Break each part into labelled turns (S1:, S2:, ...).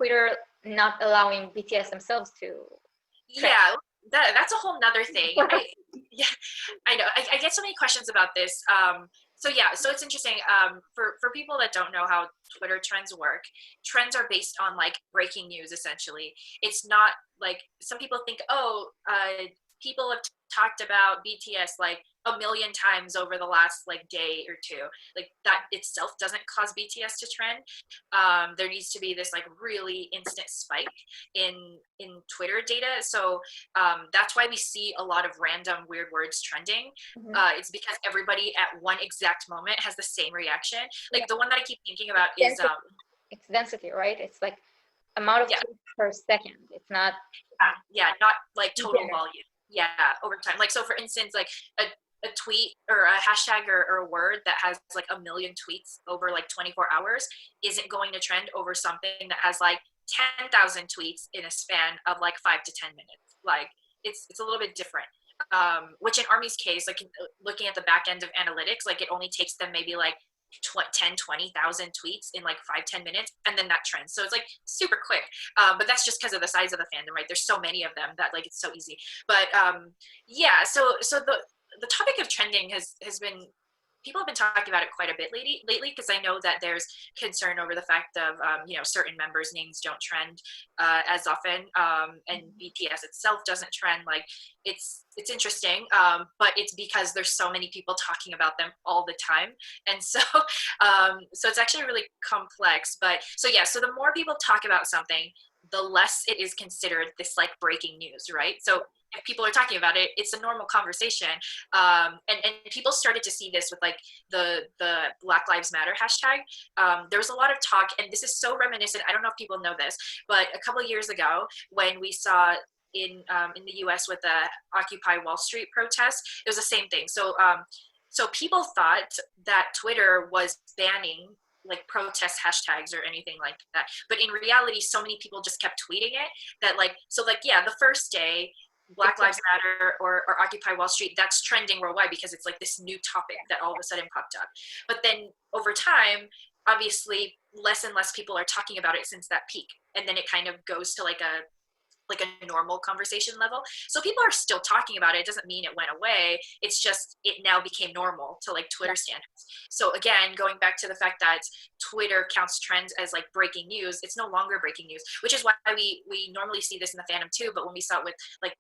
S1: Twitter not allowing BTS themselves to trend.
S2: Yeah, that's a whole nother thing. Yeah, I know. I get so many questions about this. So yeah, so it's interesting. For people that don't know how Twitter trends work, trends are based on like breaking news. Essentially, it's not like some people think. Oh, people have talked about BTS like a million times over the last like day or two. Like that itself doesn't cause BTS to trend. There needs to be this like really instant spike in Twitter data. So that's why we see a lot of random weird words trending. It's because everybody at one exact moment has the same reaction. Like the one that I keep thinking about is
S1: it's density, right? It's like amount of tweets per second. It's not
S2: not like total volume. Yeah, over time. Like so for instance, like a tweet or a hashtag or a word that has like a million tweets over like 24 hours isn't going to trend over something that has like 10,000 tweets in a span of like 5 to 10 minutes. Like it's a little bit different. Which in Army's case, like looking at the back end of analytics, like it only takes them maybe like 20,000 tweets in like 5-10 minutes, and then that trends. So it's like super quick. But that's just because of the size of the fandom, right? There's so many of them that like it's so easy. But yeah, so the topic of trending has been, people have been talking about it quite a bit lately because I know that there's concern over the fact of certain members' names don't trend as often, and BTS itself doesn't trend. Like it's interesting, but it's because there's so many people talking about them all the time, and so so it's actually really complex. But so the more people talk about something, the less it is considered this like breaking news, right? So if people are talking about it, it's a normal conversation. And people started to see this with like the Black Lives Matter hashtag. There was a lot of talk, and this is so reminiscent. I don't know if people know this, but a couple of years ago when we saw in the US with the Occupy Wall Street protest, it was the same thing. So so people thought that Twitter was banning like protest hashtags or anything like that. But in reality, so many people just kept tweeting it that like, so like, yeah, the first day, Black Lives Matter or Occupy Wall Street, that's trending worldwide because it's like this new topic that all of a sudden popped up. But then over time, obviously, less and less people are talking about it since that peak. And then it kind of goes to like a normal conversation level. So people are still talking about it. It doesn't mean it went away. It's just it now became normal to like Twitter standards. So again, going back to the fact that Twitter counts trends as like breaking news, it's no longer breaking news, which is why we normally see this in the fandom too. But when we saw it with like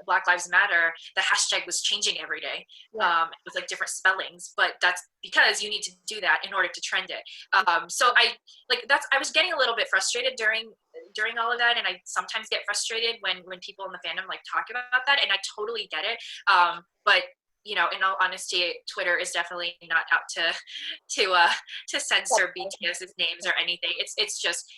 S2: Black Lives Matter, the hashtag was changing every day with like different spellings. But that's because you need to do that in order to trend it. So I was getting a little bit frustrated during all of that, and I sometimes get frustrated when people in the fandom like talk about that, and I totally get it. But in all honesty, Twitter is definitely not out to censor BTS's names or anything. It's just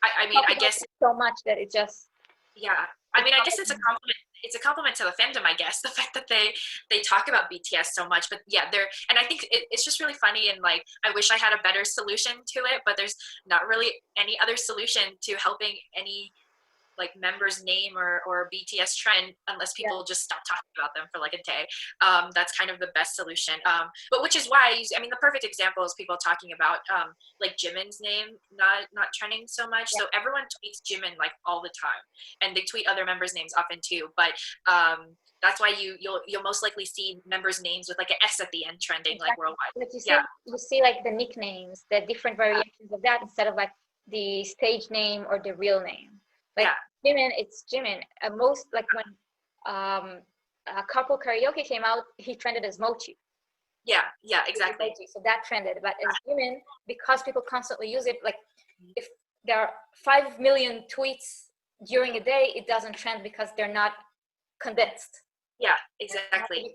S2: I mean I guess
S1: so much that it just
S2: I mean I guess it's a compliment. It's a compliment to the fandom, I guess, the fact that they talk about BTS so much. But yeah, and I think it's just really funny, and like I wish I had a better solution to it, but there's not really any other solution to helping any like member's name or BTS trend unless people just stop talking about them for like a day. That's kind of the best solution. But which is why the perfect example is people talking about like Jimin's name not trending so much. So everyone tweets Jimin like all the time, and they tweet other members' names often too. But that's why you'll most likely see members' names with like an S at the end trending like worldwide.
S1: Like you see like the nicknames, the different variations of that instead of like the stage name or the real name. Like Jimin, it's Jimin. Most like when Couple Karaoke came out, he trended as Mochi.
S2: Yeah, exactly.
S1: So that trended, but as Jimin, because people constantly use it, like if there are 5 million tweets during a day, it doesn't trend because they're not condensed.
S2: Yeah, exactly.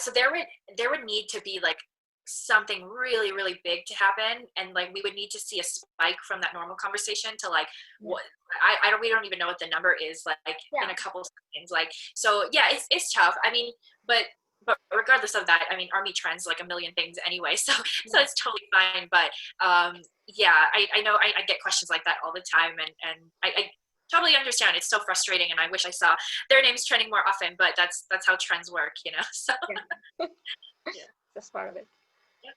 S2: So there would need to be like something really really big to happen, and like we would need to see a spike from that normal conversation to like what we don't even know what the number is like in a couple seconds. Like so it's tough. I mean, but regardless of that, I mean, Army trends like a million things anyway, so it's totally fine. But I know I get questions like that all the time, and I totally understand. It's so frustrating, and I wish I saw their names trending more often, but that's how trends work, so
S1: that's part of it.
S2: Yep.